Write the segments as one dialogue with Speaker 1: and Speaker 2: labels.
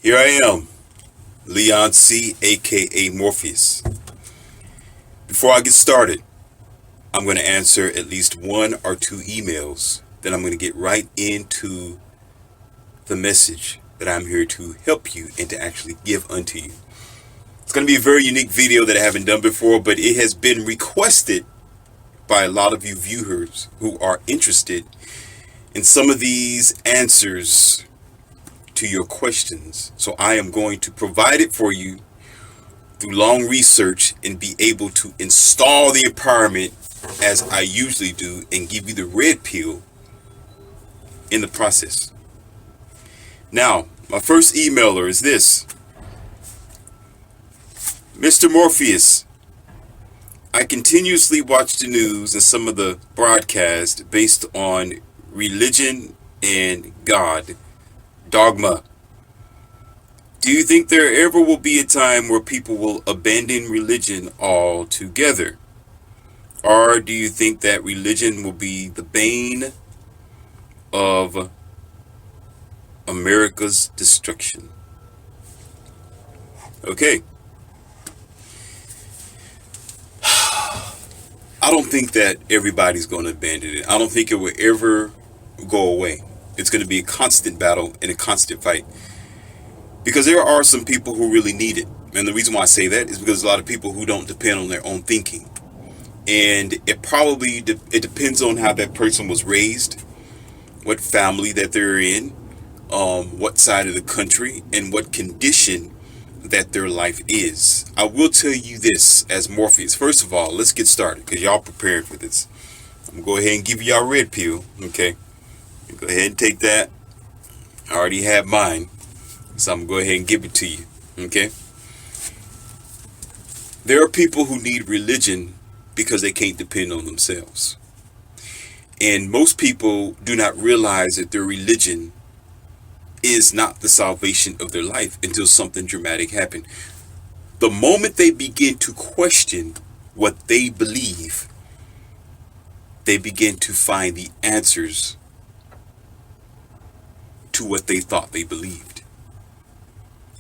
Speaker 1: Here I am, Leon C., aka Morpheus. Before I get started, I'm going to answer at least one or two emails. Then I'm going to get right into the message that I'm here to help you and to actually give unto you. It's going to be a very unique video that I haven't done before, but it has been requested by a lot of you viewers who are interested in some of these answers to your questions. So I am going to provide it for you through long research and be able to install the empowerment as I usually do and give you the red pill in the process. Now, my first emailer is this. Mr. Morpheus, I continuously watch the news and some of the broadcasts based on religion and God, dogma. Do you think there ever will be a time where people will abandon religion altogether? Or do you think that religion will be the bane of America's destruction? Okay. I don't think that everybody's going to abandon it. I don't think it will ever go away. It's going to be a constant battle and a constant fight. Because there are some people who really need it. And the reason why I say that is because a lot of people who don't depend on their own thinking. And it probably it depends on how that person was raised, what family that they're in, what side of the country, and what condition that their life is. I will tell you this as Morpheus. First of all, let's get started because y'all prepared for this. I'm going to go ahead and give y'all red pill. Okay. Go ahead and take that. I already have mine. So I'm going to go ahead and give it to you. Okay. There are people who need religion because they can't depend on themselves. And most people do not realize that their religion is not the salvation of their life until something dramatic happened. The moment they begin to question what they believe, they begin to find the answers to what they thought they believed.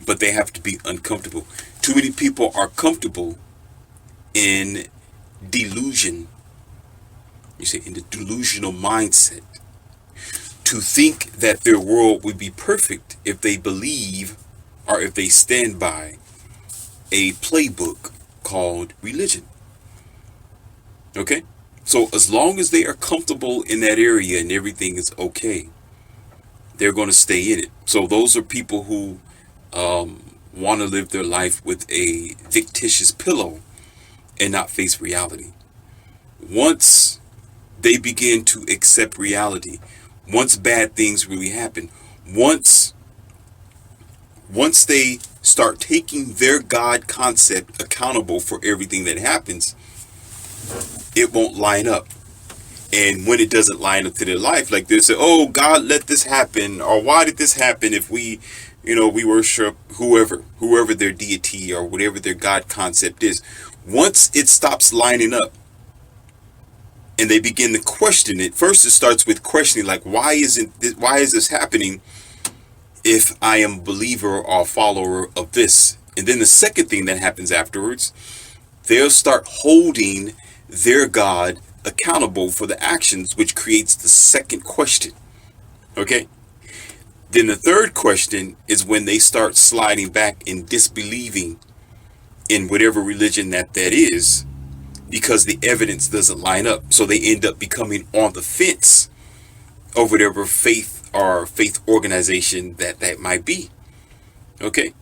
Speaker 1: But they have to be uncomfortable. Too many people are comfortable in delusion. You say in the delusional mindset. To think that their world would be perfect if they believe or if they stand by a playbook called religion. Okay? So as long as they are comfortable in that area and everything is okay, they're going to stay in it. So those are people who want to live their life with a fictitious pillow and not face reality. Once they begin to accept reality, once bad things really happen, once they start taking their God concept accountable for everything that happens, it won't line up. And when it doesn't line up to their life, like they say, oh, God let this happen, or why did this happen if we worship whoever their deity or whatever their God concept is. Once it stops lining up, and they begin to question it. First, it starts with questioning, like, why is this happening if I am a believer or a follower of this? And then the second thing that happens afterwards, they'll start holding their God accountable for the actions, which creates the second question. Okay? Then the third question is when they start sliding back and disbelieving in whatever religion that is, because the evidence doesn't line up. So they end up becoming on the fence of whatever faith or faith organization that might be. Okay?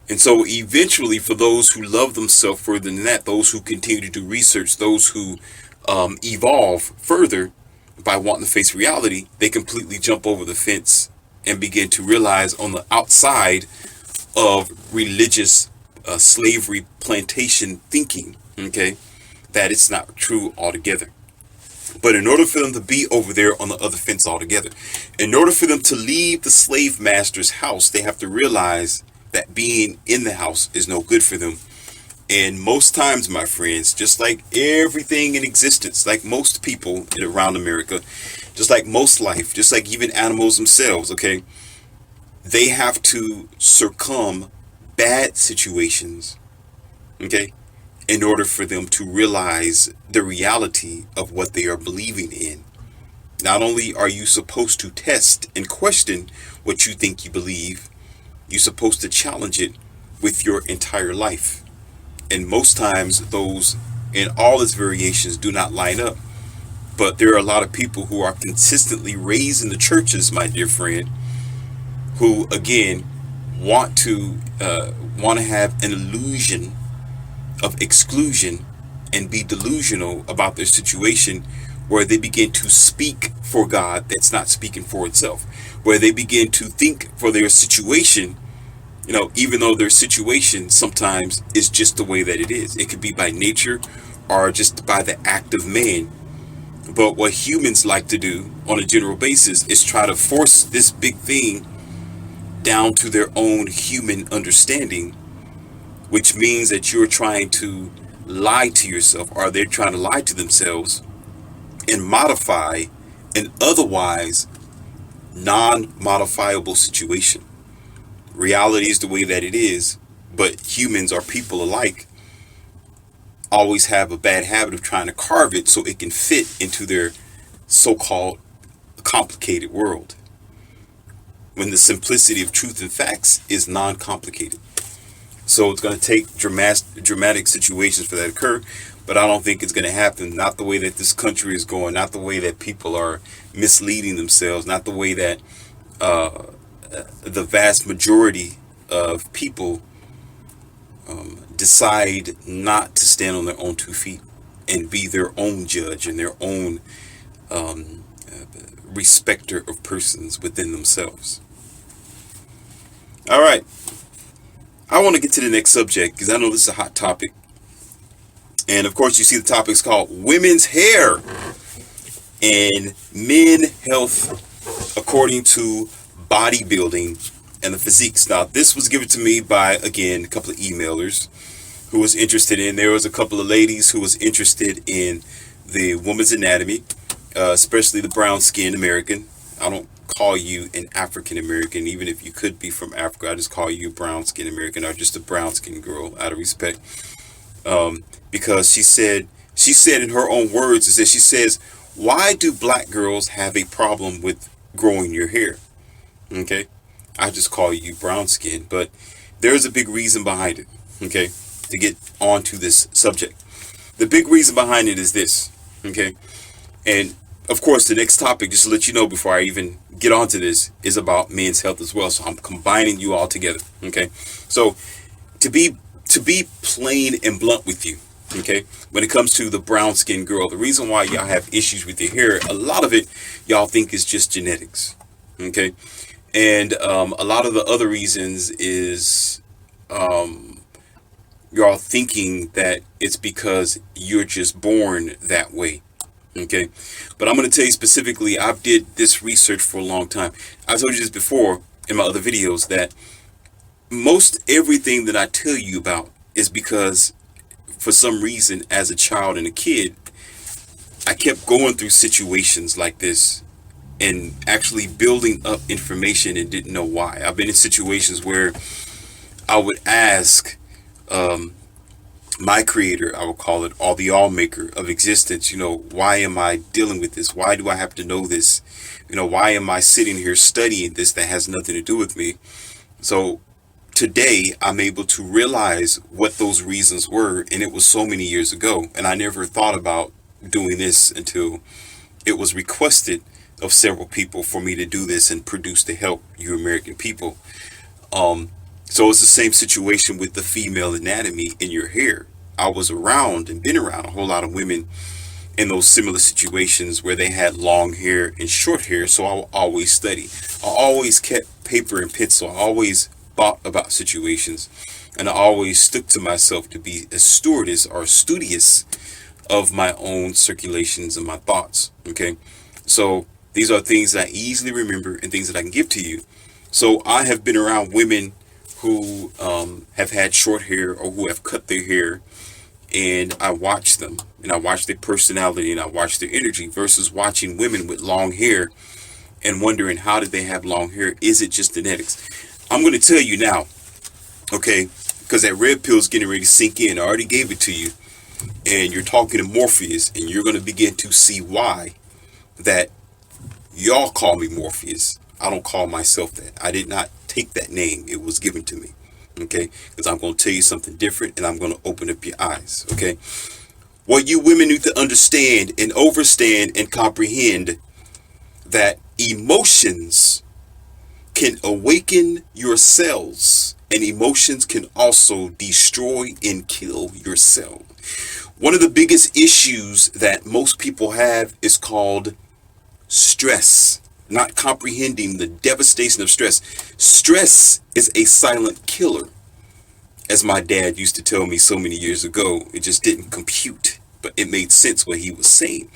Speaker 1: And so eventually, for those who love themselves further than that, those who continue to do research, those who evolve further by wanting to face reality, they completely jump over the fence and begin to realize on the outside of religious slavery plantation thinking, okay, that it's not true altogether. But in order for them to be over there on the other fence altogether, in order for them to leave the slave master's house, they have to realize that being in the house is no good for them. And most times, my friends, just like everything in existence, like most people around America, just like most life, just like even animals themselves, okay, they have to succumb bad situations, okay, in order for them to realize the reality of what they are believing in. Not only are you supposed to test and question what you think you believe, you're supposed to challenge it with your entire life. And most times, those in all its variations do not line up. But there are a lot of people who are consistently raised in the churches, my dear friend, who again want to have an illusion of exclusion and be delusional about their situation, where they begin to speak for God that's not speaking for itself, where they begin to think for their situation, even though their situation sometimes is just the way that it is. It could be by nature or just by the act of man. But what humans like to do on a general basis is try to force this big thing down to their own human understanding, which means that you're trying to lie to yourself, or they're trying to lie to themselves and modify an otherwise non-modifiable situation. Reality is the way that it is, but humans or people alike always have a bad habit of trying to carve it so it can fit into their so-called complicated world, when the simplicity of truth and facts is non-complicated. So it's going to take dramatic situations for that to occur, but I don't think it's going to happen. Not the way that this country is going, not the way that people are misleading themselves, not the way that the vast majority of people decide not to stand on their own 2 feet and be their own judge and their own respecter of persons within themselves. All right. I want to get to the next subject because I know this is a hot topic. And of course, you see the topic is called women's hair and men health according to bodybuilding and the physiques. Now, this was given to me by, again, a couple of emailers who was interested in. There was a couple of ladies who was interested in the woman's anatomy, especially the brown skinned American. I don't call you an African American, even if you could be from Africa. I just call you brown skinned American, or just a brown skinned girl, out of respect. Because she said in her own words, she says, why do black girls have a problem with growing your hair? Okay, I just call you brown skin, but there's a big reason behind it. Okay, to get on to this subject, the big reason behind it is this. Okay, and of course, the next topic, just to let you know before I even get onto this, is about men's health as well. So I'm combining you all together. Okay, so to be plain and blunt with you, okay, when it comes to the brown skinned girl, the reason why y'all have issues with your hair, a lot of it y'all think is just genetics. Okay, and a lot of the other reasons is y'all thinking that it's because you're just born that way. Okay, but I'm going to tell you specifically, I did this research for a long time. I told you this before in my other videos, that most everything that I tell you about is because for some reason, as a child and a kid, I kept going through situations like this and actually building up information and didn't know why. I've been in situations where I would ask my creator, I would call it, or the all maker of existence, why am I dealing with this? Why do I have to know this? Why am I sitting here studying this that has nothing to do with me? So today I'm able to realize what those reasons were, and it was so many years ago, and I never thought about doing this until it was requested of several people for me to do this and produce to help you American people. So it's the same situation with the female anatomy in your hair. I was around and been around a whole lot of women in those similar situations where they had long hair and short hair, so I would always study. I always kept paper and pencil. I always thought about situations, and I always stuck to myself to be a stewardess or studious of my own circulations and my thoughts. Okay, so these are things that I easily remember and things that I can give to you. So I have been around women who have had short hair or who have cut their hair, and I watch them and I watch their personality and I watch their energy, versus watching women with long hair and wondering, how did they have long hair? Is it just genetics? I'm going to tell you now, okay, because that red pill is getting ready to sink in. I already gave it to you, and you're talking to Morpheus, and you're going to begin to see why that y'all call me Morpheus. I don't call myself that. I did not take that name. It was given to me. Okay, because I'm going to tell you something different, and I'm going to open up your eyes. Okay, what you women need to understand and understand and comprehend that emotions can awaken your cells, and emotions can also destroy and kill your cell. One of the biggest issues that most people have is called stress, not comprehending the devastation of stress. Stress is a silent killer, as my dad used to tell me so many years ago. It just didn't compute, but it made sense what he was saying.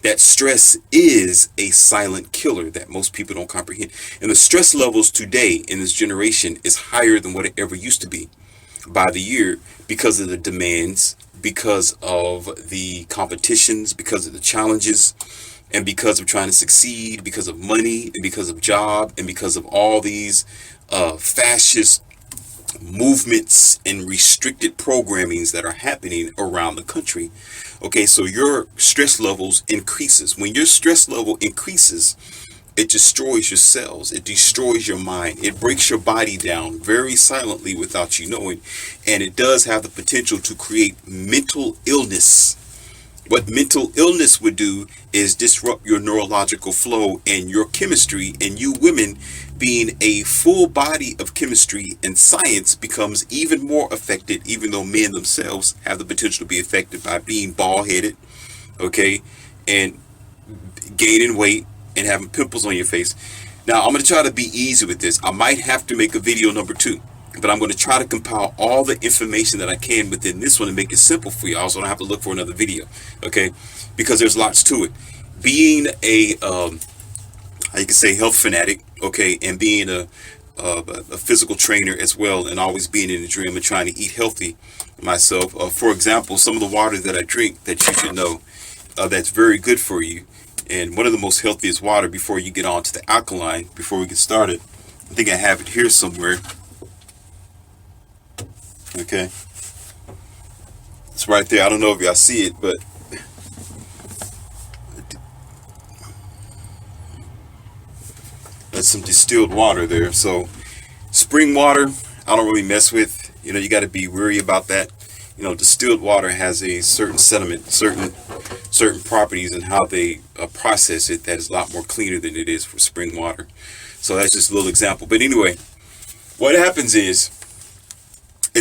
Speaker 1: That stress is a silent killer that most people don't comprehend. And the stress levels today in this generation is higher than what it ever used to be by the year, because of the demands, because of the competitions, because of the challenges, and because of trying to succeed, because of money, and because of job, and because of all these fascist movements and restricted programmings that are happening around the country. Okay, so your stress levels increases. When your stress level increases, it destroys your cells, it destroys your mind, it breaks your body down very silently without you knowing, and it does have the potential to create mental illness. What mental illness would do is disrupt your neurological flow and your chemistry, and you women, being a full body of chemistry and science, becomes even more affected, even though men themselves have the potential to be affected by being bald-headed, okay, and gaining weight and having pimples on your face. Now, I'm going to try to be easy with this. I might have to make a video number 2. But I'm going to try to compile all the information that I can within this one and make it simple for you. I also don't have to look for another video, okay? Because there's lots to it. Being a, how you can say, health fanatic, okay, and being a physical trainer as well, and always being in the gym and trying to eat healthy myself. For example, some of the water that I drink that you should know that's very good for you, and one of the most healthiest water before you get on to the alkaline, before we get started, I think I have it here somewhere. Okay, it's right there. I don't know if y'all see it, but that's some distilled water there. So spring water, I don't really mess with. You know, you got to be wary about that. You know, distilled water has a certain sediment, certain properties, and how they process it that is a lot more cleaner than it is for spring water. So that's just a little example. But anyway, what happens is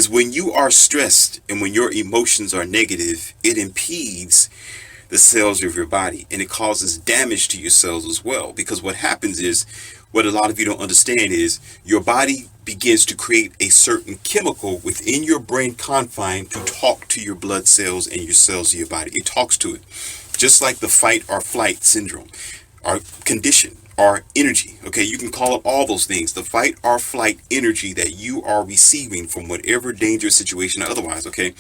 Speaker 1: when you are stressed and when your emotions are negative, it impedes the cells of your body, and it causes damage to your cells as well. Because what happens is, what a lot of you don't understand is, your body begins to create a certain chemical within your brain confine to talk to your blood cells and your cells of your body. It talks to it, just like the fight or flight syndrome, or condition, or energy. Okay, you can call it all those things. The fight or flight energy that you are receiving from whatever dangerous situation or otherwise, okay,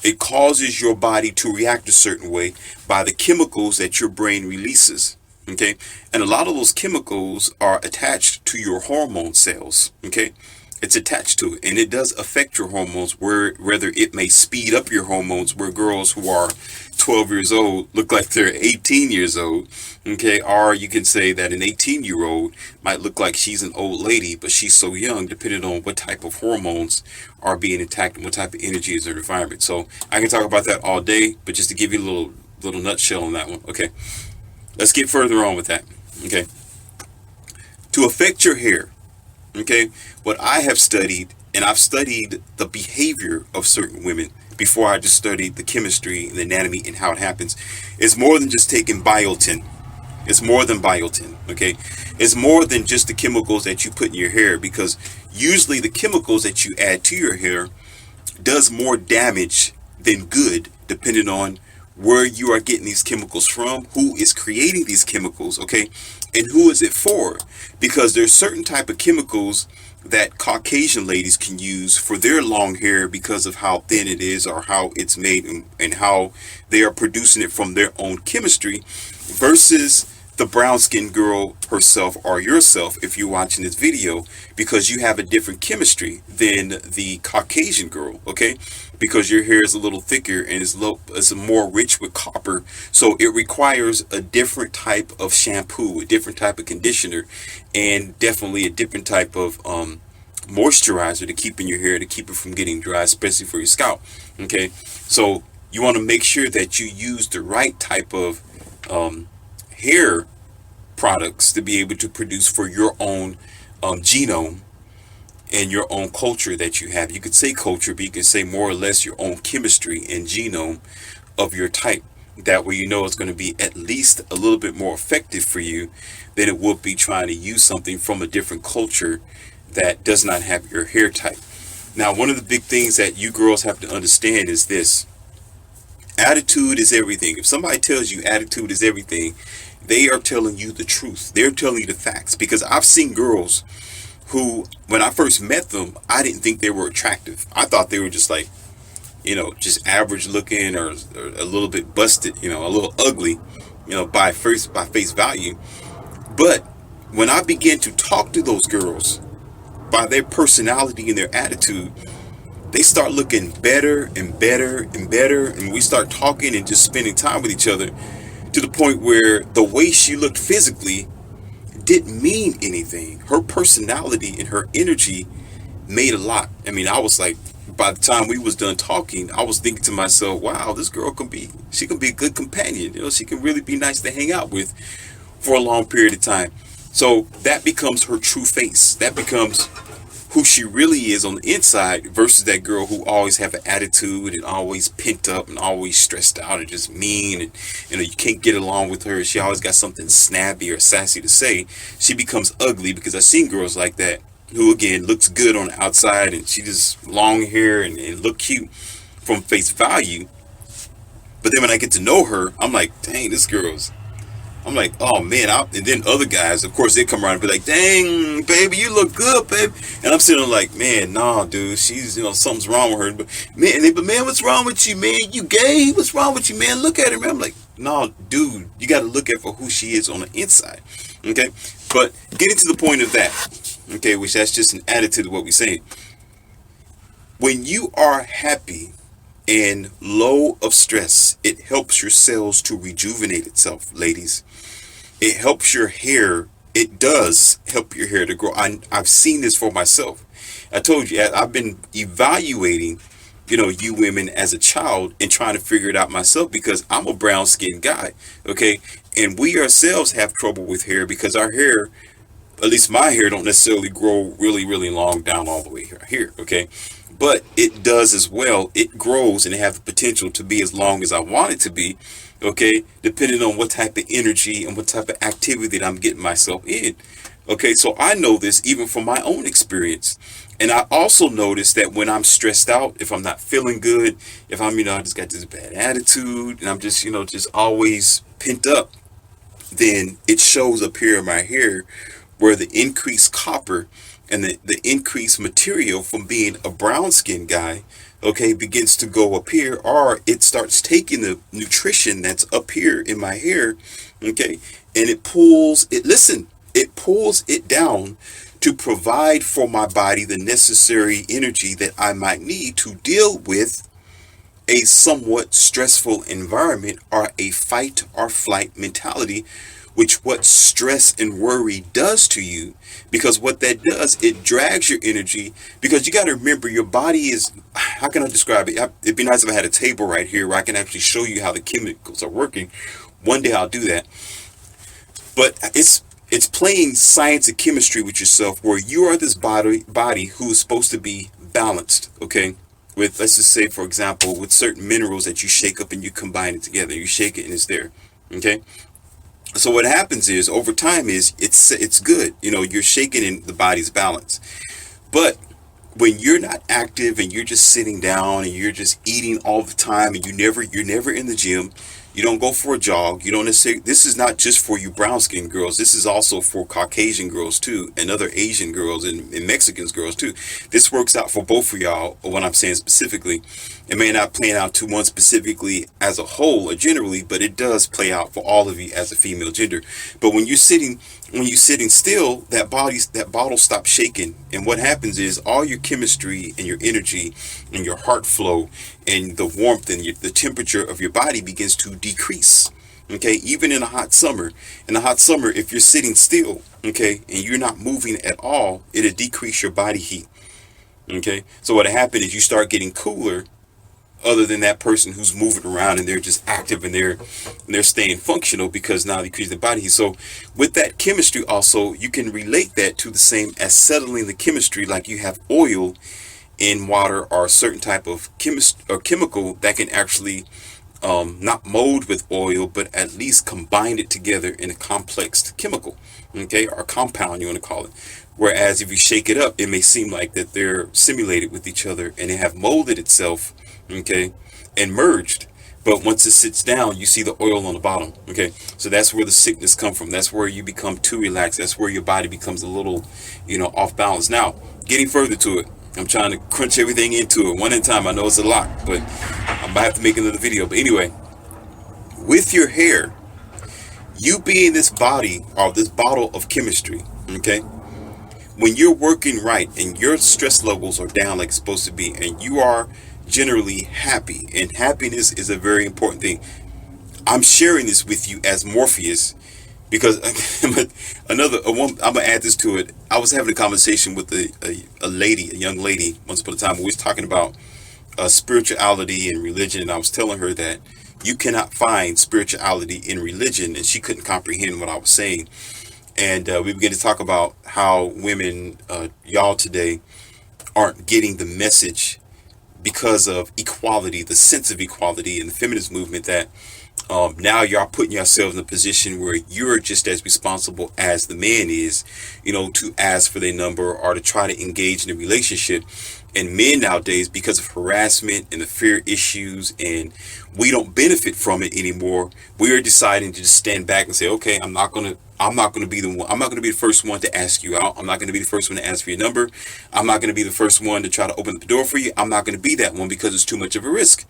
Speaker 1: it causes your body to react a certain way by the chemicals that your brain releases. Okay, and a lot of those chemicals are attached to your hormone cells. Okay, it's attached to it, and it does affect your hormones, whether it may speed up your hormones, where girls who are 12 years old look like they're 18 years old. Okay, or you can say that an 18-year-old might look like she's an old lady, but she's so young, depending on what type of hormones are being attacked and what type of energy is in the environment. So I can talk about that all day, but just to give you a little nutshell on that one. Okay, let's get further on with that. Okay, to affect your hair, okay, what I have studied, and I've studied the behavior of certain women before I just studied the chemistry and the anatomy and how it happens. It's more than just taking biotin. It's more than biotin, okay? It's more than just the chemicals that you put in your hair, because usually the chemicals that you add to your hair does more damage than good, depending on where you are getting these chemicals from, who is creating these chemicals, okay? And who is it for? Because there's certain type of chemicals that Caucasian ladies can use for their long hair because of how thin it is, or how it's made, and how they are producing it from their own chemistry, versus the brown skinned girl herself or yourself if you're watching this video, because you have a different chemistry than the Caucasian girl, okay? Because your hair is a little thicker and is more rich with copper, so it requires a different type of shampoo, a different type of conditioner, and definitely a different type of moisturizer to keep in your hair to keep it from getting dry, especially for your scalp. Okay, so you want to make sure that you use the right type of hair products to be able to produce for your own genome and your own culture that you have. You could say culture, but you can say more or less your own chemistry and genome of your type. That way you know it's going to be at least a little bit more effective for you than it would be trying to use something from a different culture that does not have your hair type. Now, one of the big things that you girls have to understand is this: attitude is everything. If somebody tells you attitude is everything, they are telling you the truth. They're telling you the facts. Because I've seen girls who, when I first met them, I didn't think they were attractive. I thought they were just like, just average looking, or a little bit busted, a little ugly, by face value. But when I began to talk to those girls, by their personality and their attitude, they start looking better and better and better. And we start talking and just spending time with each other to the point where the way she looked physically didn't mean anything. Her personality and her energy made a lot. I mean, I was like, by the time we was done talking, I was thinking to myself, wow, this girl she can be a good companion. She can really be nice to hang out with for a long period of time. So that becomes her true face. That becomes who she really is on the inside, versus that girl who always have an attitude and always pent up and always stressed out and just mean, and you can't get along with her. She always got something snappy or sassy to say. She becomes ugly, because I've seen girls like that who, again, looks good on the outside and she just long hair and look cute from face value. But then when I get to know her, I'm like, dang, I'm like, oh man, and then other guys, of course, they come around and be like, dang, baby, you look good, baby. And I'm sitting there like, man, nah, dude, she's, something's wrong with her. But man, what's wrong with you, man? You gay? What's wrong with you, man? Look at her, man. I'm like, no, dude, you got to look at for who she is on the inside. Okay. But getting to the point of that, okay, which that's just an attitude of what we're saying. When you are happy and low of stress, it helps your cells to rejuvenate itself, ladies. It helps your hair. It does help your hair to grow. I've seen this for myself. I told you, I've been evaluating, you women as a child and trying to figure it out myself, because I'm a brown skinned guy. Okay. And we ourselves have trouble with hair because our hair, at least my hair, don't necessarily grow really, really long down all the way here. Okay. But it does as well. It grows and have the potential to be as long as I want it to be. Okay, depending on what type of energy and what type of activity that I'm getting myself in. Okay, so I know this even from my own experience. And I also notice that when I'm stressed out, if I'm not feeling good, if I'm, I just got this bad attitude and I'm just, just always pent up, then it shows up here in my hair, where the increased copper and the increased material from being a brown skinned guy, okay, begins to go up here, or it starts taking the nutrition that's up here in my hair, okay, and it pulls it down to provide for my body the necessary energy that I might need to deal with a somewhat stressful environment, or a fight or flight mentality, which what stress and worry does to you. Because what that does, it drags your energy, because you got to remember, your body is, how can I describe it? It'd be nice if I had a table right here where I can actually show you how the chemicals are working. One day I'll do that. But it's playing science and chemistry with yourself, where you are this body who is supposed to be balanced, okay? With, let's just say, for example, with certain minerals that you shake up and you combine it together. You shake it and it's there, okay? So what happens is, over time, is it's good. You're shaking and the body's balanced. But when you're not active and you're just sitting down and you're just eating all the time and you're never in the gym, You don't go for a jog. You don't necessarily, this is not just for you brown skinned girls. This is also for Caucasian girls too, and other Asian girls and Mexicans girls too. This works out for both of y'all, or what I'm saying specifically. It may not play out to one specifically as a whole or generally, but it does play out for all of you as a female gender. But when you're sitting still, that bottle stops shaking. And what happens is all your chemistry and your energy and your heart flow and the warmth and the temperature of your body begins to decrease. Okay, even in a hot summer. In a hot summer, if you're sitting still, okay, and you're not moving at all, it'll decrease your body heat. Okay, so what happened is you start getting cooler, other than that person who's moving around and they're just active and they're staying functional, because now they increase their body heat. So with that chemistry also, you can relate that to the same as settling the chemistry, like you have oil in water or a certain type of chemical that can actually not mold with oil, but at least combine it together in a complex chemical, okay, or compound, you want to call it. Whereas if you shake it up, it may seem like that they're simulated with each other and they have molded itself, okay, and merged. But once it sits down, you see the oil on the bottom. Okay, so that's where the sickness come from. That's where you become too relaxed. That's where your body becomes a little, off balance. Now, getting further to it, I'm trying to crunch everything into it one at a time. I know it's a lot, but I might have to make another video. But anyway, with your hair, you being this body or this bottle of chemistry, okay, when you're working right and your stress levels are down like it's supposed to be, and you are generally happy, and happiness is a very important thing. I'm sharing this with you as Morpheus because I'm gonna add this to it. I was having a conversation with a young lady once upon a time. We was talking about spirituality and religion, and I was telling her that you cannot find spirituality in religion, and she couldn't comprehend what I was saying. And we began to talk about how women, y'all today, aren't getting the message because of equality, the sense of equality in the feminist movement, that now y'all putting yourselves in a position where you're just as responsible as the man is, to ask for their number or to try to engage in a relationship. And men nowadays, because of harassment and the fear issues, and we don't benefit from it anymore, we are deciding to just stand back and say, okay, I'm not gonna be the one. I'm not gonna be the first one to ask you out. I'm not gonna be the first one to ask for your number. I'm not gonna be the first one to try to open the door for you. I'm not gonna be that one because it's too much of a risk.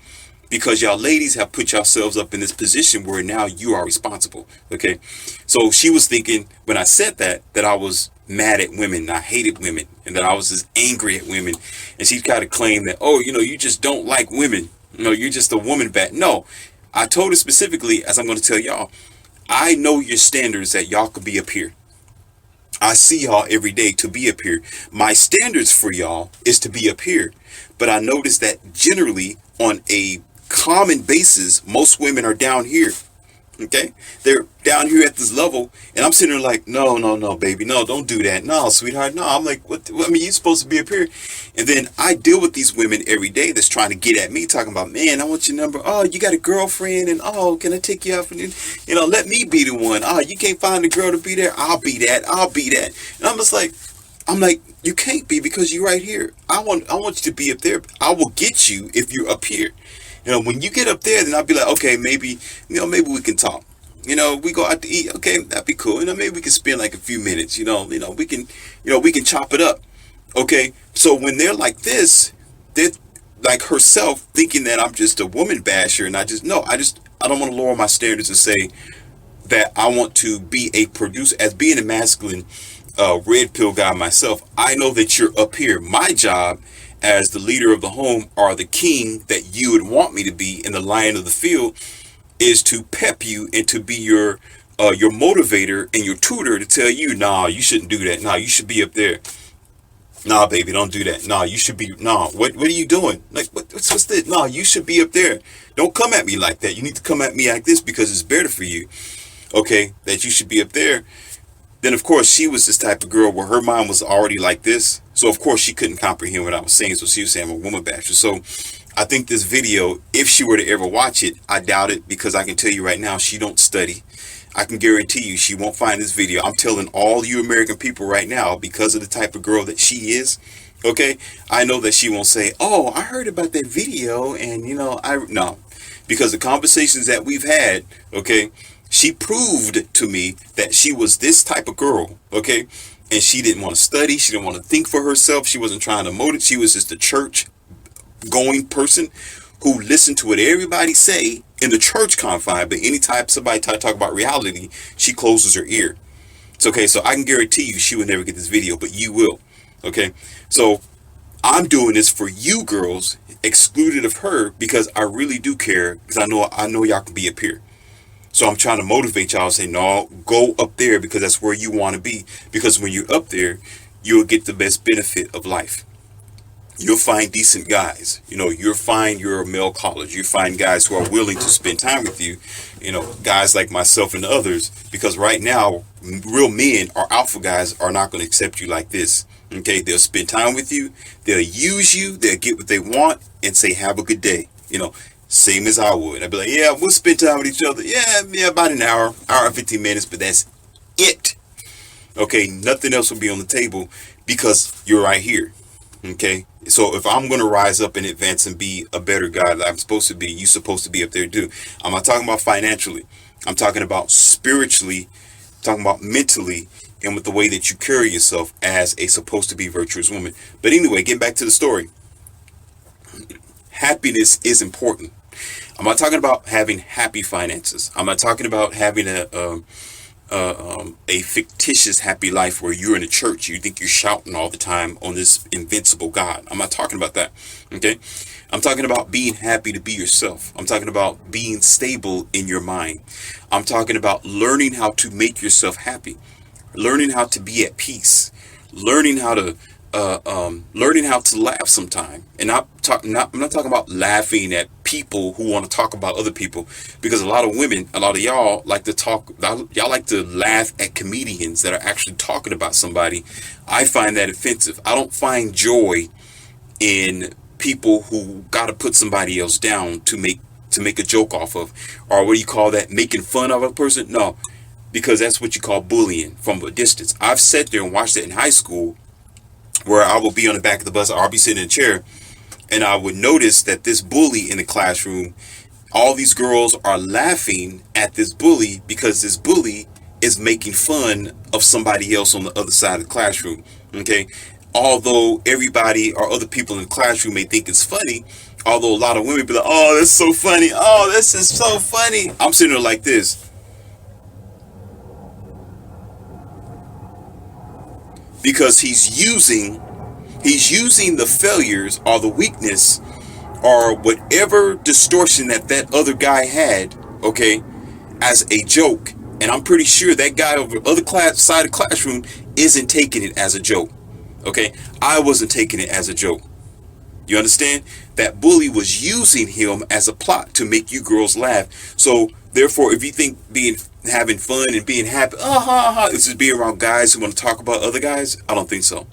Speaker 1: Because y'all ladies have put yourselves up in this position where now you are responsible. Okay, so she was thinking when I said that I was mad at women, I hated women, and that I was just angry at women. And she kind of claimed that, oh, you just don't like women. You're just a woman bat. No, I told her specifically, as I'm going to tell y'all, I know your standards that y'all could be up here. I see y'all every day to be up here. My standards for y'all is to be up here. But I noticed that generally on a common basis, most women are down here. Okay, they're down here at this level, and I'm sitting there like, no, baby, no, don't do that, no, sweetheart, no. I'm like, what? I mean, you're supposed to be up here. And then I deal with these women every day that's trying to get at me, talking about, man, I want your number. Oh, you got a girlfriend, and oh, can I take you out for let me be the one. Oh, you can't find a girl to be there. I'll be that. And I'm just like, you can't be, because you're right here. I want you to be up there. I will get you if you're up here. When you get up there, then I'll be like, okay, maybe we can talk. We go out to eat. Okay, that'd be cool. Maybe we can spend like a few minutes. We can chop it up. Okay. So when they're like this, they're like herself thinking that I'm just a woman basher, and I don't want to lower my standards and say that I want to be a producer. As being a masculine red pill guy myself, I know that you're up here. My job as the leader of the home, or the king that you would want me to be, in the lion of the field, is to pep you and to be your motivator and your tutor, to tell you, nah, you shouldn't do that. Nah, you should be up there. Nah, baby, don't do that. Nah, you should be. Nah, what are you doing? Like, what's this? Nah, you should be up there. Don't come at me like that. You need to come at me like this, because it's better for you. Okay, that you should be up there. Then, of course, she was this type of girl where her mind was already like this. So, of course, she couldn't comprehend what I was saying. So she was saying I'm a woman basher. So I think this video, if she were to ever watch it, I doubt it, because I can tell you right now, she don't study. I can guarantee you she won't find this video. I'm telling all you American people right now, because of the type of girl that she is, okay, I know that she won't say, oh, I heard about that video, and, no. because the conversations that we've had, okay, she proved to me that she was this type of girl, okay, and she didn't want to study, she didn't want to think for herself, she wasn't trying to motivate, she was just a church going person who listened to what everybody say in the church confine, but anytime somebody talk about reality, she closes her ear. It's okay, so I can guarantee you she will never get this video, but you will. Okay, so I'm doing this for you girls, excluded of her, because I really do care, because I know y'all can be up here. So I'm trying to motivate y'all, say, no, go up there, because that's where you want to be. Because when you're up there, you'll get the best benefit of life. You'll find decent guys. You'll find your male college. You find guys who are willing to spend time with you. Guys like myself and others. Because right now, real men or alpha guys are not going to accept you like this. Okay, they'll spend time with you. They'll use you. They'll get what they want and say, have a good day. Same as I would. I'd be like, yeah, we'll spend time with each other. Yeah, about an hour and 15 minutes, but that's it. Okay, nothing else will be on the table because you're right here. Okay, so if I'm going to rise up and advance and be a better guy that I'm supposed to be, you're supposed to be up there too. I'm not talking about financially. I'm talking about spiritually, talking about mentally, and with the way that you carry yourself as a supposed to be virtuous woman. But anyway, getting back to the story. Happiness is important. I'm not talking about having happy finances. I'm not talking about having a fictitious happy life where you're in a church, you think you're shouting all the time on this invincible God. I'm not talking about that. Okay, I'm talking about being happy to be yourself. I'm talking about being stable in your mind. I'm talking about learning how to make yourself happy, learning how to be at peace, learning how to laugh sometime. And I'm not talking about laughing at people who want to talk about other people, because a lot of women, a lot of y'all like to talk, y'all like to laugh at comedians that are actually talking about somebody. I find that offensive. I don't find joy in people who got to put somebody else down to make a joke off of, or what do you call that, making fun of a person. No, because that's what you call bullying from a distance. I've sat there and watched it in high school, where I will be on the back of the bus, or I'll be sitting in a chair, and I would notice that this bully in the classroom, all these girls are laughing at this bully because this bully is making fun of somebody else on the other side of the classroom. Okay, although everybody or other people in the classroom may think it's funny, although a lot of women be like, oh, that's so funny, oh, this is so funny, I'm sitting there like this, because he's using the failures or the weakness or whatever distortion that other guy had, okay, as a joke. And I'm pretty sure that guy over the other side of the classroom isn't taking it as a joke. Okay, I wasn't taking it as a joke. You understand? That bully was using him as a plot to make you girls laugh. So therefore, if you think having fun and being happy, this is being around guys who want to talk about other guys, I don't think so.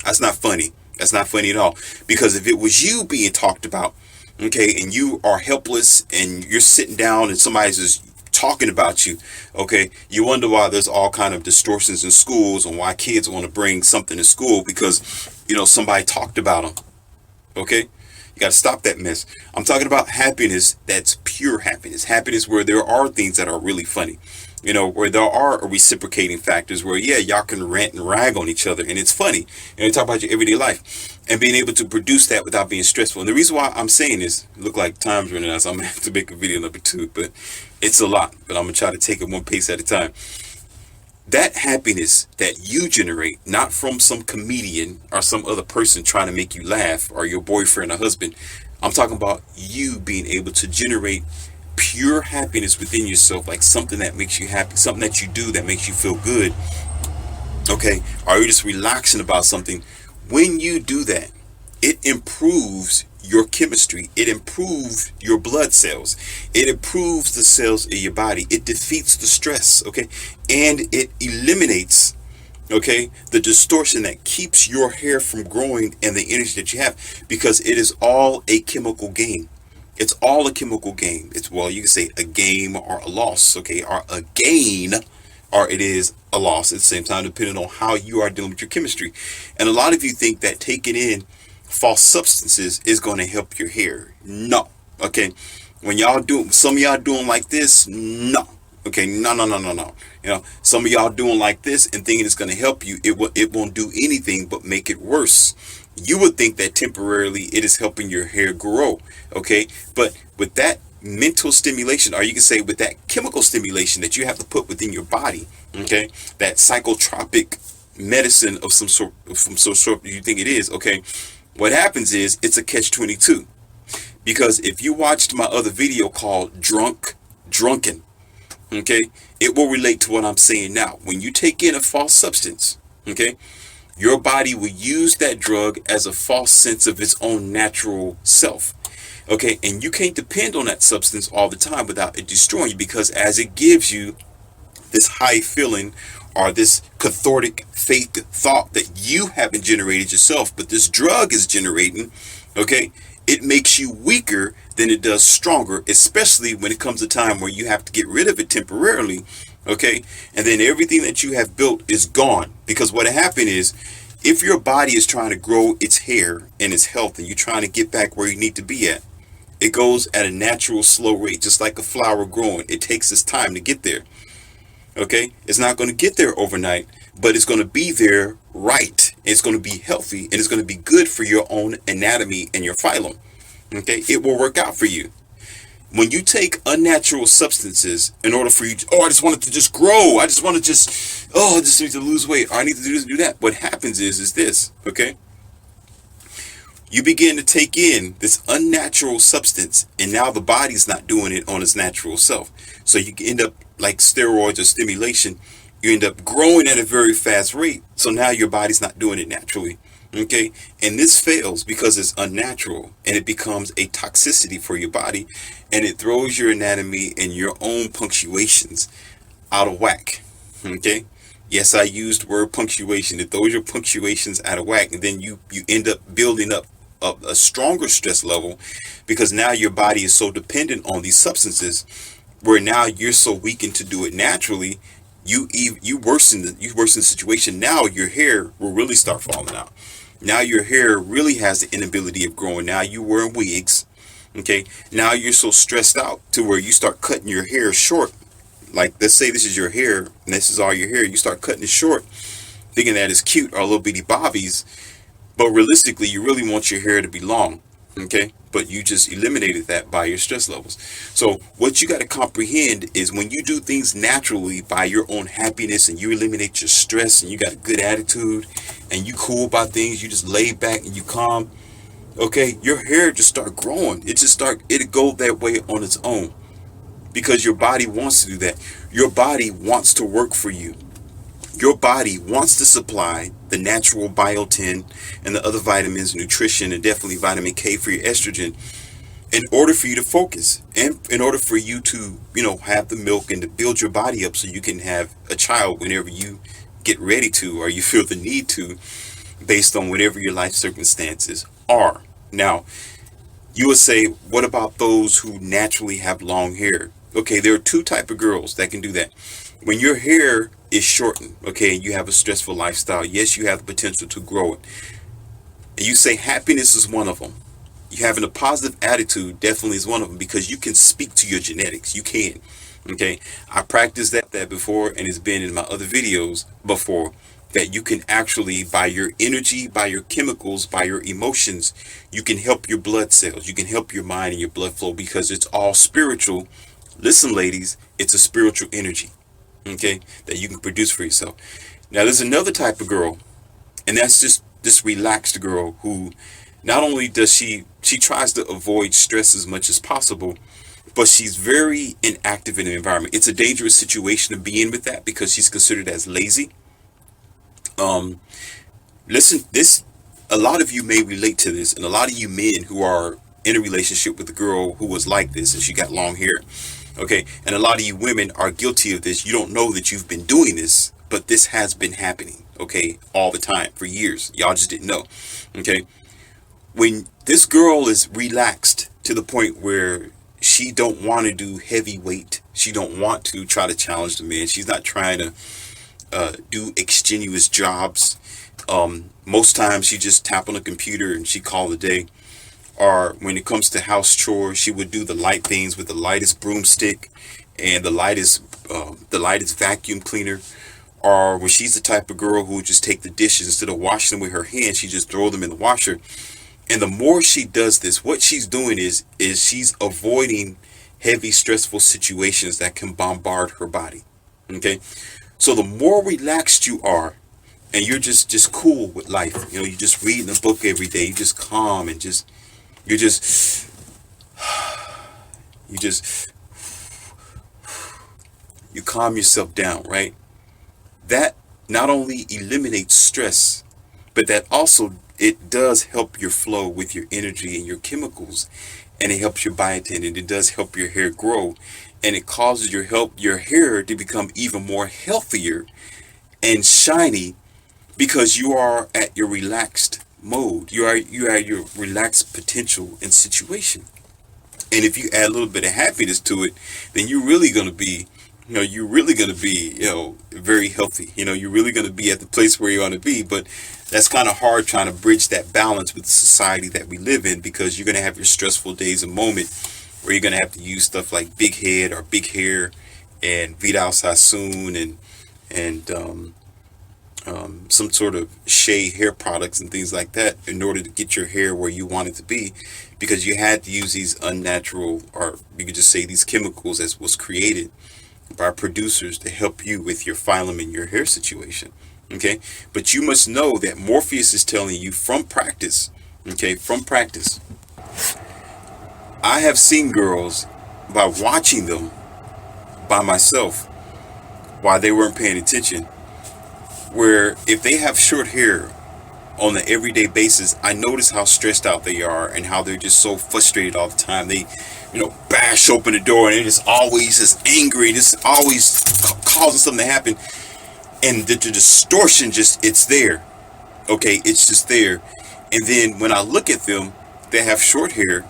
Speaker 1: That's not funny. That's not funny at all. Because if it was you being talked about, okay, and you are helpless and you're sitting down and somebody's just talking about you, okay, you wonder why there's all kind of distortions in schools and why kids want to bring something to school because, somebody talked about them. Okay, you got to stop that mess. I'm talking about happiness that's pure happiness. Happiness where there are things that are really funny. Where there are reciprocating factors where, yeah, y'all can rant and rag on each other and it's funny. Talk about your everyday life and being able to produce that without being stressful. And the reason why I'm saying this, look like time's running out, so I'm going to have to make a video number 2, but it's a lot, but I'm going to try to take it one pace at a time. That happiness that you generate, not from some comedian or some other person trying to make you laugh or your boyfriend or husband. I'm talking about you being able to generate pure happiness within yourself, like something that makes you happy, something that you do that makes you feel good. Okay, or you're just relaxing about something. When you do that, it improves your chemistry. It improves your blood cells. It improves the cells in your body. It defeats the stress, okay? And it eliminates, okay, the distortion that keeps your hair from growing and the energy that you have, because it is all a chemical game. It's all a chemical game. It's, well, you can say a game or a loss, okay, or a gain, or it is a loss at the same time, depending on how you are dealing with your chemistry. And a lot of you think that taking in false substances is going to help your hair. No. Okay, When y'all do, some of y'all doing like this, no. Okay, no, no, no, no, no. Some of y'all doing like this and thinking it's going to help you. It won't do anything but make it worse. You would think that temporarily it is helping your hair grow. Okay, but with that mental stimulation, or you can say with that chemical stimulation that you have to put within your body, okay, that psychotropic medicine of some sort, from some sort you think it is, okay, what happens is it's a catch-22. Because if you watched my other video called Drunken, okay, it will relate to what I'm saying now. When you take in a false substance, okay, your body will use that drug as a false sense of its own natural self. Okay, and you can't depend on that substance all the time without it destroying you, because as it gives you this high feeling or this cathartic fake thought that you haven't generated yourself, but this drug is generating, okay, it makes you weaker than it does stronger, especially when it comes a time where you have to get rid of it temporarily, okay, and then everything that you have built is gone. Because what happened is, if your body is trying to grow its hair and its health and you're trying to get back where you need to be at, it goes at a natural slow rate, just like a flower growing. It takes its time to get there. Okay, it's not going to get there overnight, but it's going to be there right. It's going to be healthy and it's going to be good for your own anatomy and your phylum. Okay, it will work out for you. When you take unnatural substances in order for you to, I just want it to just grow. I just want to just, I just need to lose weight. Or I need to do this, do that. What happens is this, okay? You begin to take in this unnatural substance, and now the body's not doing it on its natural self. So you end up like steroids or stimulation. You end up growing at a very fast rate. So now your body's not doing it naturally. Okay. And this fails because it's unnatural, and it becomes a toxicity for your body, and it throws your anatomy and your own punctuations out of whack. Okay. Yes, I used the word punctuation. It throws your punctuations out of whack, and then you end up building up a stronger stress level, because now your body is so dependent on these substances, where now you're so weakened to do it naturally, you worsen the situation. Now your hair will really start falling out. Now your hair really has the inability of growing. Now you wearing wigs. Okay, now you're so stressed out to where you start cutting your hair short. Like, let's say this is your hair and this is all your hair, you start cutting it short thinking that it's cute, or little bitty bobbies. But realistically, you really want your hair to be long, okay? But you just eliminated that by your stress levels. So what you got to comprehend is, when you do things naturally by your own happiness, and you eliminate your stress, and you got a good attitude, and you cool about things, you just lay back and you calm, okay, your hair just start growing. It'll go that way on its own, because your body wants to do that. Your body wants to work for you. Your body wants to supply the natural biotin and the other vitamins, nutrition, and definitely vitamin K for your estrogen, in order for you to focus, and in order for you to, have the milk and to build your body up so you can have a child whenever you get ready to, or you feel the need to, based on whatever your life circumstances are. Now, you would say, what about those who naturally have long hair? Okay, there are two type of girls that can do that. When your hair is shortened, okay, and you have a stressful lifestyle, yes, you have the potential to grow it. And you say happiness is one of them. You having a positive attitude definitely is one of them, because you can speak to your genetics. You can. Okay, I practiced that before, and it's been in my other videos before, that you can actually, by your energy, by your chemicals, by your emotions, you can help your blood cells, you can help your mind and your blood flow, because it's all spiritual. Listen, ladies, it's a spiritual energy, okay, that you can produce for yourself. Now, there's another type of girl, and that's just this relaxed girl, who not only does she tries to avoid stress as much as possible, but she's very inactive in the environment. It's a dangerous situation to be in with that, because she's considered as lazy. Listen, a lot of you may relate to this, and a lot of you men who are in a relationship with a girl who was like this and she got long hair, okay, and a lot of you women are guilty of this. You don't know that you've been doing this, but this has been happening, okay, all the time for years. Y'all just didn't know, okay. When this girl is relaxed to the point where she don't want to do heavy weight, she don't want to try to challenge the man, she's not trying to do extenuous jobs. Most times she just tap on the computer and she call it a day. Or when it comes to house chores, she would do the light things with the lightest broomstick and the lightest vacuum cleaner. Or when she's the type of girl who would just take the dishes, instead of washing them with her hands, she just throw them in the washer. And the more she does this, what she's doing is she's avoiding heavy, stressful situations that can bombard her body. Okay. So the more relaxed you are, and you're just cool with life, you're just reading a book every day, you just calm and you just you just you calm yourself down, right? That not only eliminates stress, but that also it does help your flow with your energy and your chemicals, and it helps your biotin, and it does help your hair grow, and it causes your hair to become even more healthier and shiny, because you are at your relaxed mode. You are at your relaxed potential and situation. And if you add a little bit of happiness to it, then you're really going to be, very healthy. You're really going to be at the place where you want to be. But that's kind of hard, trying to bridge that balance with the society that we live in, because you're going to have your stressful days and moment where you're going to have to use stuff like big head or big hair and Vidal Sassoon and some sort of shea hair products and things like that in order to get your hair where you want it to be, because you had to use these unnatural, or you could just say these chemicals as was created by producers to help you with your phylum and your hair situation. Okay. But you must know that Morpheus is telling you from practice. Okay. From practice, I have seen girls, by watching them by myself while they weren't paying attention, where if they have short hair on an everyday basis, I notice how stressed out they are and how they're just so frustrated all the time. They, bash open the door and they're just always just angry, just always causing something to happen. And the distortion it's there. Okay, it's just there. And then when I look at them, they have short hair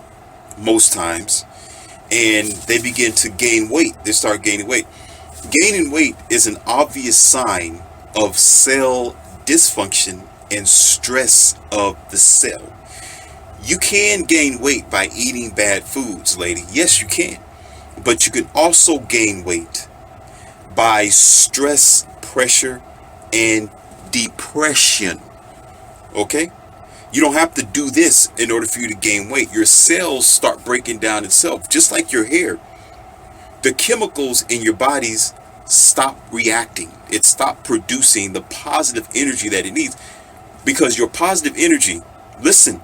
Speaker 1: most times, and they begin to gain weight. They start gaining weight. Gaining weight is an obvious sign of cell dysfunction and stress of the cell. You can gain weight by eating bad foods, lady. Yes, you can. But you can also gain weight by stress, pressure, and depression. Okay? You don't have to do this in order for you to gain weight. Your cells start breaking down itself, just like your hair. The chemicals in your bodies stop reacting. It stopped producing the positive energy that it needs, because your positive energy, listen,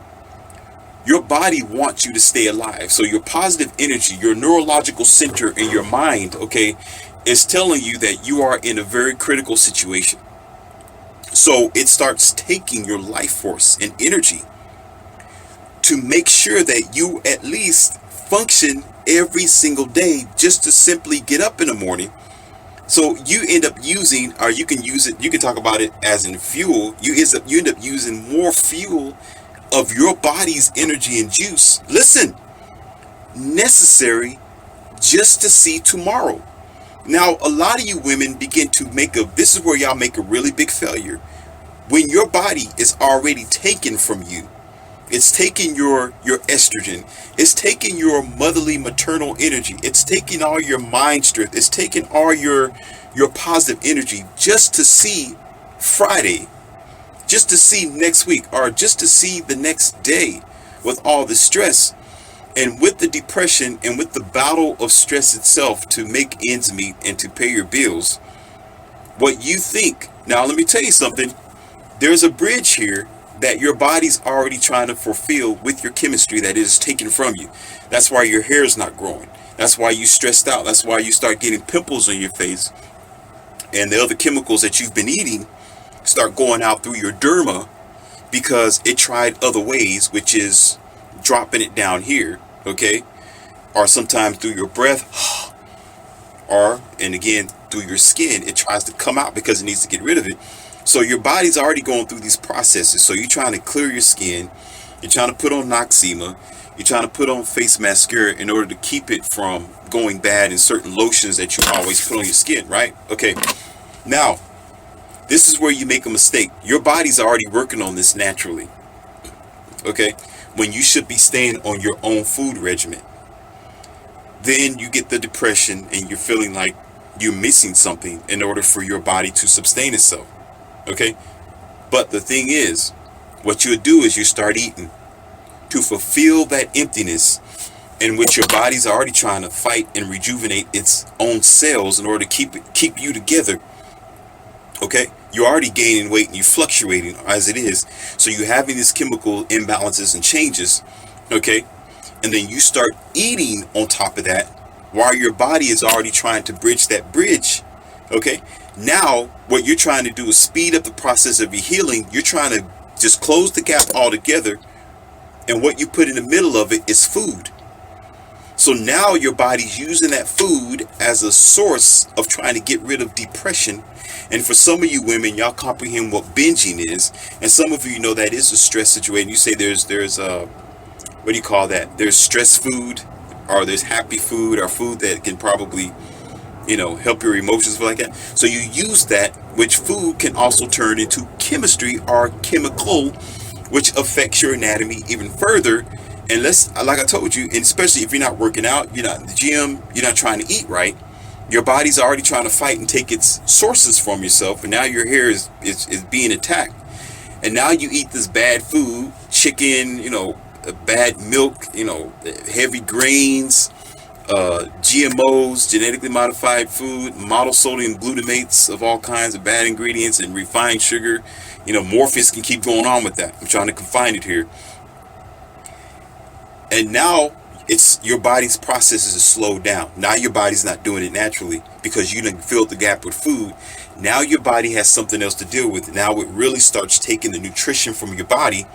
Speaker 1: your body wants you to stay alive. So your positive energy, your neurological center in your mind, okay, is telling you that you are in a very critical situation. So it starts taking your life force and energy to make sure that you at least function every single day, just to simply get up in the morning. So you end up using, or you can use it, you can talk about it as in fuel. You end up using more fuel of your body's energy and juice. Listen, necessary just to see tomorrow. Now, a lot of you women begin to this is where y'all make a really big failure. When your body is already taken from you, it's taking your estrogen, it's taking your motherly maternal energy, it's taking all your mind strength, it's taking all your positive energy just to see Friday, just to see next week, or just to see the next day, with all the stress and with the depression and with the battle of stress itself to make ends meet and to pay your bills. What you think, now let me tell you something, there's a bridge here that your body's already trying to fulfill with your chemistry that is taken from you. That's why your hair is not growing. That's why you stressed out. That's why you start getting pimples on your face. And the other chemicals that you've been eating start going out through your derma, because it tried other ways, which is dropping it down here, okay? Or sometimes through your breath, or, and again, through your skin. It tries to come out because it needs to get rid of it. So your body's already going through these processes. So you're trying to clear your skin. You're trying to put on Noxzema. You're trying to put on face mascara in order to keep it from going bad, in certain lotions that you always put on your skin, right? Okay. Now, this is where you make a mistake. Your body's already working on this naturally. Okay. when you should be staying on your own food regimen. Then you get the depression and you're feeling like you're missing something in order for your body to sustain itself. Okay? But the thing is, what you'll do is you start eating to fulfill that emptiness in which your body's already trying to fight and rejuvenate its own cells in order to keep you together. Okay? You're already gaining weight and you're fluctuating as it is. So you're having these chemical imbalances and changes. Okay? And then you start eating on top of that while your body is already trying to bridge that bridge. Okay? Now, what you're trying to do is speed up the process of your healing. You're trying to just close the gap altogether. And what you put in the middle of it is food. So now your body's using that food as a source of trying to get rid of depression. And for some of you women, y'all comprehend what binging is. And some of you know that is a stress situation. You say there's what do you call that? There's stress food, or there's happy food, or food that can probably, help your emotions like that. So you use that, which food can also turn into chemistry or chemical, which affects your anatomy even further. And like I told you, and especially if you're not working out, you're not in the gym, you're not trying to eat right, your body's already trying to fight and take its sources from yourself. And now your hair is being attacked. And now you eat this bad food, chicken, bad milk, heavy grains, GMOs, genetically modified food, model sodium glutamates of all kinds of bad ingredients, and refined sugar. Morpheus can keep going on with that. I'm trying to confine it here. And now it's your body's processes are slowed down. Now your body's not doing it naturally because you done filled the gap with food. Now your body has something else to deal with. Now it really starts taking the nutrition from your body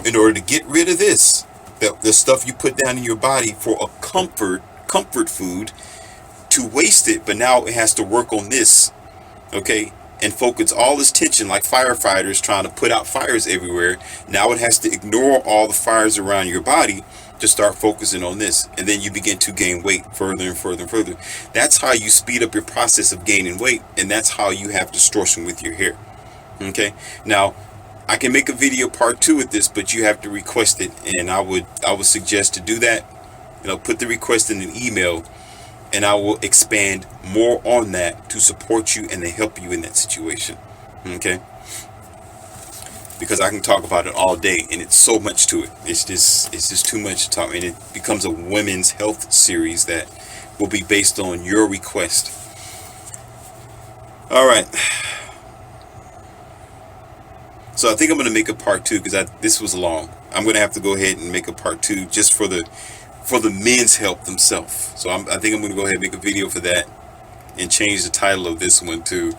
Speaker 1: in order to get rid of this, the stuff you put down in your body for a comfort food, to waste it. But now it has to work on this, okay, and focus all this tension, like firefighters trying to put out fires everywhere. Now it has to ignore all the fires around your body to start focusing on this. And then you begin to gain weight further and further and further. That's how you speed up your process of gaining weight. And that's how you have distortion with your hair. Okay. Now, I can make a video part 2 with this, but you have to request it. And I would suggest to do that. Put the request in an email, and I will expand more on that to support you and to help you in that situation. Okay? Because I can talk about it all day, and it's so much to it. It's just too much to talk. And it becomes a women's health series that will be based on your request. All right. So I think I'm going to make a part 2 because this was long. I'm going to have to go ahead and make a part 2 just for the men's health themselves. So I think I'm going to go ahead and make a video for that and change the title of this one to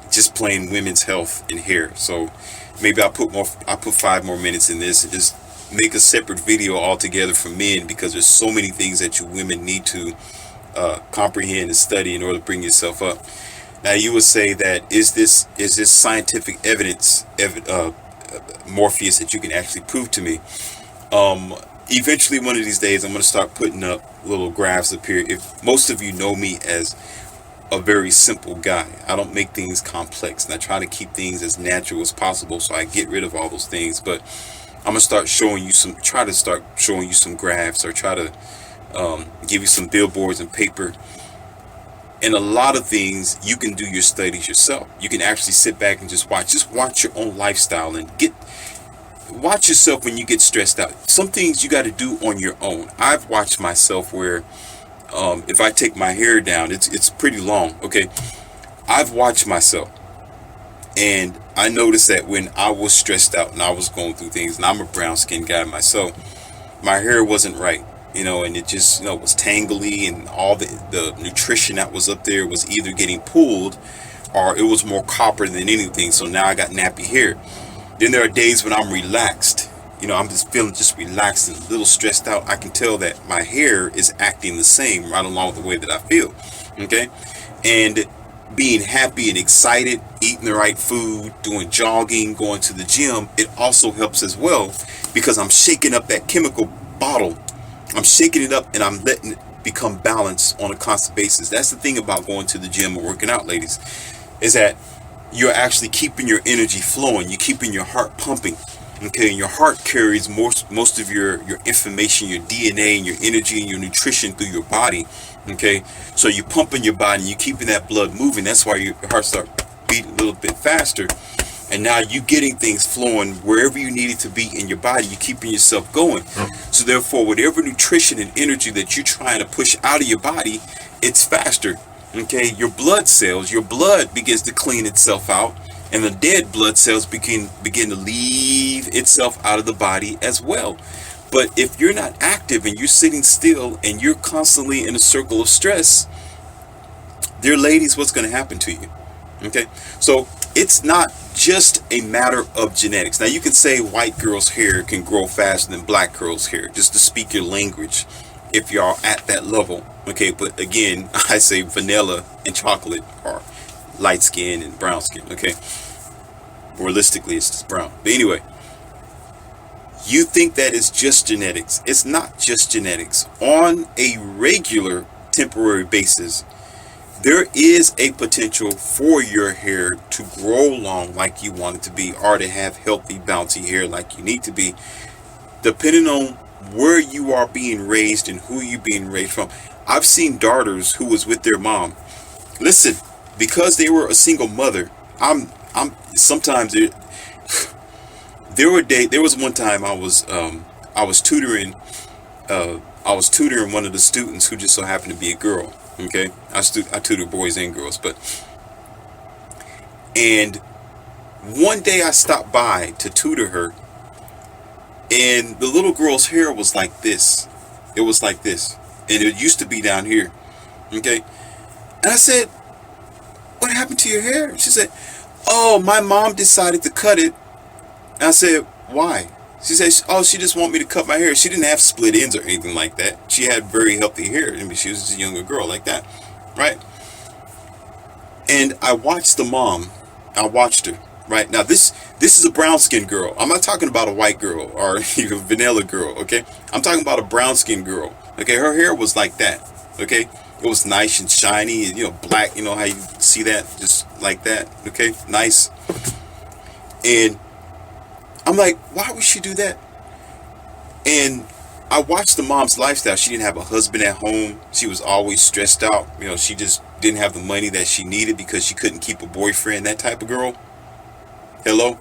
Speaker 1: just plain women's health and hair. So maybe I'll put 5 more minutes in this and just make a separate video altogether for men, because there's so many things that you women need to comprehend and study in order to bring yourself up. Now you would say that is this scientific evidence, Morpheus, that you can actually prove to me? Eventually, one of these days, I'm going to start putting up little graphs up here. If most of you know me as a very simple guy, I don't make things complex, and I try to keep things as natural as possible, so I get rid of all those things. But I'm going to start showing you some graphs, or try to give you some billboards and paper. And a lot of things you can do your studies yourself. You can actually sit back and just watch your own lifestyle and watch yourself when you get stressed out. Some things you got to do on your own. I've watched myself where if I take my hair down, it's pretty long. Okay, I've watched myself, and I noticed that when I was stressed out and I was going through things, and I'm a brown skinned guy myself, my hair wasn't right. And it just, was tangly, and all the nutrition that was up there was either getting pulled or it was more copper than anything. So now I got nappy hair. Then there are days when I'm relaxed. I'm just feeling just relaxed and a little stressed out. I can tell that my hair is acting the same right along with the way that I feel. Okay. And being happy and excited, eating the right food, doing jogging, going to the gym, it also helps as well, because I'm shaking up that chemical bottle. I'm shaking it up and I'm letting it become balanced on a constant basis. That's the thing about going to the gym or working out, ladies, is that you're actually keeping your energy flowing. You're keeping your heart pumping. Okay, and your heart carries most of your information, your DNA and your energy and your nutrition through your body. Okay, so you pumping your body, you keeping that blood moving. That's why your heart start beating a little bit faster. And now you getting things flowing wherever you need it to be in your body. You're keeping yourself going. So therefore, whatever nutrition and energy that you're trying to push out of your body, it's faster. Okay, your blood cells, your blood begins to clean itself out, and the dead blood cells begin to leave itself out of the body as well. But if you're not active and you're sitting still and you're constantly in a circle of stress, dear ladies, what's going to happen to you? Okay, so it's not just a matter of genetics. Now you can say white girls' hair can grow faster than black girls' hair, just to speak your language, if y'all at that level. Okay, but again, I say vanilla and chocolate are light skin and brown skin. Okay, realistically, it's just brown. But anyway, you think that it's just genetics. It's not just genetics. On a regular temporary basis, there is a potential for your hair to grow long like you want it to be, or to have healthy, bouncy hair like you need to be, depending on where you are being raised and who you're being raised from. I've seen daughters who was with their mom. Listen, because they were a single mother, I'm sometimes there was one time I was tutoring one of the students who just so happened to be a girl. Okay, I tutor boys and girls, and one day I stopped by to tutor her, and the little girl's hair was like this. It was like this, and it used to be down here. Okay, and I said, "What happened to your hair?" She said, "Oh, my mom decided to cut it." And I said, "Why?" She said, "Oh, she just want me to cut my hair." She didn't have split ends or anything like that. She had very healthy hair. I mean, she was just a younger girl like that, right? And I watched the mom. I watched her. Right now, this is a brown skinned girl. I'm not talking about a white girl or a vanilla girl. Okay, I'm talking about a brown skinned girl. Okay, her hair was like that. Okay, it was nice and shiny, and black. You know how you see that, just like that. Okay, nice. And I'm like, why would she do that? And I watched the mom's lifestyle. She didn't have a husband at home. She was always stressed out. She just didn't have the money that she needed because she couldn't keep a boyfriend, that type of girl. Hello?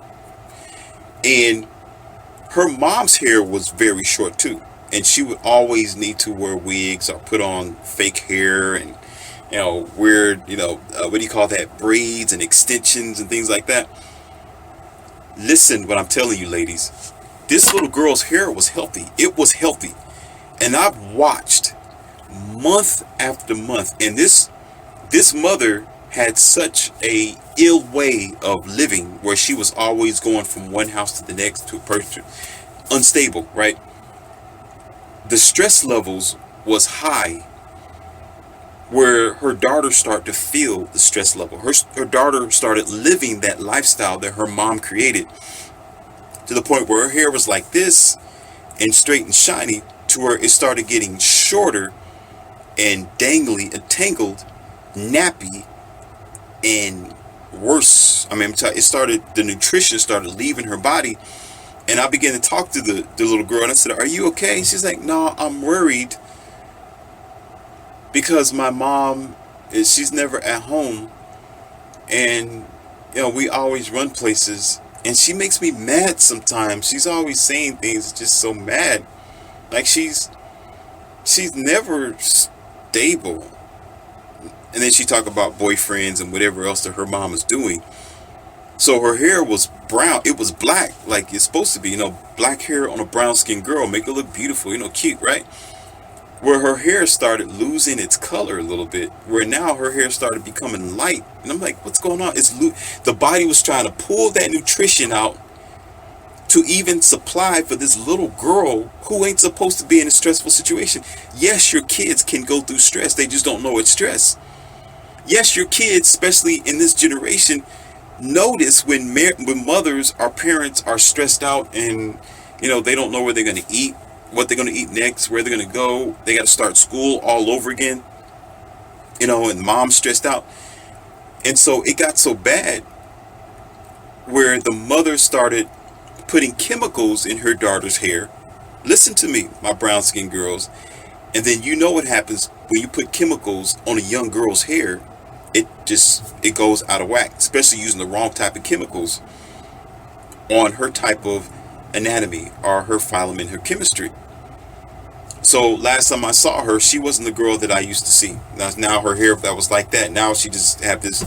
Speaker 1: And her mom's hair was very short too. And she would always need to wear wigs or put on fake hair and, weird, what do you call that? Braids and extensions and things like that. Listen what I'm telling you, ladies. This little girl's hair was healthy. It was healthy. And I've watched month after month. And this mother had such a ill way of living where she was always going from one house to the next to a person. Unstable, right? The stress levels was high where her daughter started to feel the stress level. Her daughter started living that lifestyle that her mom created, to the point where her hair was like this and straight and shiny, to where it started getting shorter and dangly and tangled, nappy, and worse. I mean, the nutrition started leaving her body. And I began to talk to the little girl, and I said, "Are you okay?" She's like, "No, I'm worried because my mom she's never at home, and we always run places, and she makes me mad sometimes. She's always saying things just so mad, like she's never stable." And then she talked about boyfriends and whatever else that her mom is doing. So her hair was brown. It was black, like it's supposed to be. Black hair on a brown skinned girl make it look beautiful, cute, right? Where her hair started losing its color a little bit, where now her hair started becoming light. And I'm like, what's going on? The body was trying to pull that nutrition out to even supply for this little girl who ain't supposed to be in a stressful situation. Yes, your kids can go through stress. They just don't know it's stress. Yes, your kids, especially in this generation, notice when mothers or parents are stressed out and they don't know where they're going to eat, what they're going to eat next, where they're going to go. They got to start school all over again, and mom's stressed out. And so it got so bad where the mother started putting chemicals in her daughter's hair. Listen to me, my brown skinned girls. And then you know what happens when you put chemicals on a young girl's hair. It goes out of whack, especially using the wrong type of chemicals on her type of anatomy or her phylum in her chemistry. So last time I saw her, she wasn't the girl that I used to see. Now her hair that was like that. Now she just have this,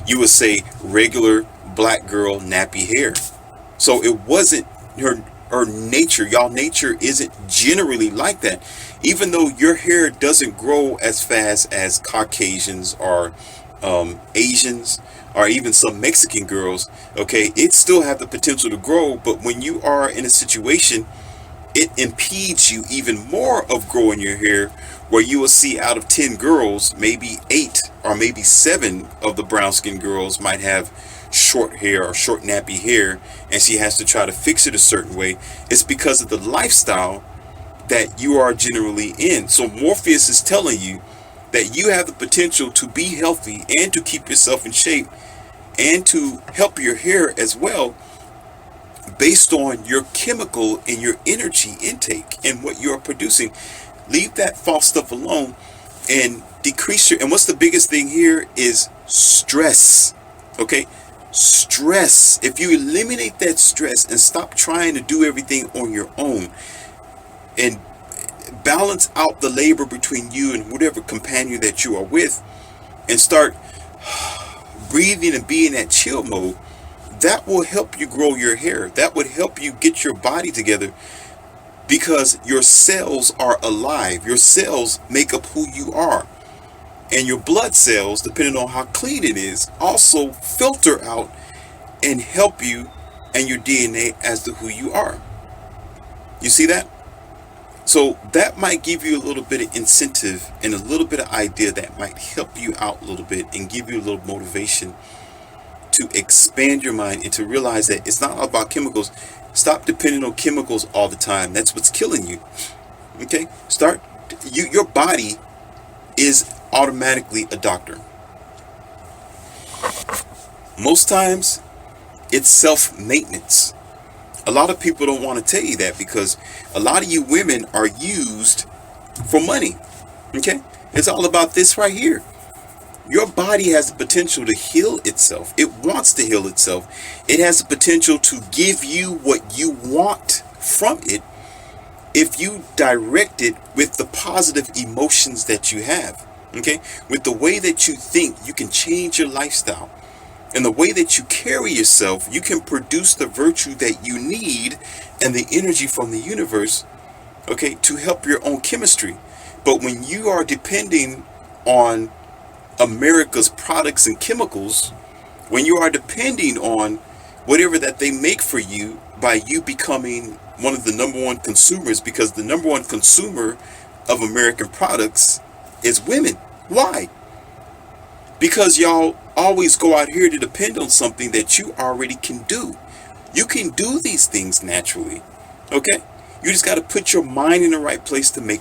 Speaker 1: you would say, regular black girl nappy hair. So it wasn't her nature. Y'all nature isn't generally like that. Even though your hair doesn't grow as fast as Caucasians or Asians or even some Mexican girls, okay, it still have the potential to grow. But when you are in a situation, it impedes you even more of growing your hair, where you will see out of 10 girls, maybe 8 or maybe 7 of the brown skinned girls might have short hair or short nappy hair, and she has to try to fix it a certain way. It's because of the lifestyle that you are generally in. So Morpheus is telling you that you have the potential to be healthy and to keep yourself in shape and to help your hair as well, based on your chemical and your energy intake and what you're producing. Leave that false stuff alone and decrease your, and what's the biggest thing here is stress. Okay, stress. If you eliminate that stress and stop trying to do everything on your own and balance out the labor between you and whatever companion that you are with, and start breathing and being in that chill mode, that will help you grow your hair. That would help you get your body together, because your cells are alive. Your cells make up who you are. And your blood cells, depending on how clean it is, also filter out and help you and your DNA as to who you are. You see that? So that might give you a little bit of incentive and a little bit of idea that might help you out a little bit and give you a little motivation to expand your mind and to realize that it's not all about chemicals. Stop depending on chemicals all the time. That's what's killing you. Okay? Your body is automatically a doctor. Most times it's self-maintenance. A lot of people don't want to tell you that, because a lot of you women are used for money. Okay? It's all about this right here. Your body has the potential to heal itself. It wants to heal itself. It has the potential to give you what you want from it if you direct it with the positive emotions that you have. Okay? With the way that you think, you can change your lifestyle. And the way that you carry yourself, you can produce the virtue that you need and the energy from the universe, okay, to help your own chemistry. But when you are depending on America's products and chemicals, when you are depending on whatever that they make for you, by you becoming one of the number one consumers, because the number one consumer of American products is women. Why? Because y'all always go out here to depend on something that you already can do. You can do these things naturally. Okay? You just got to put your mind in the right place to make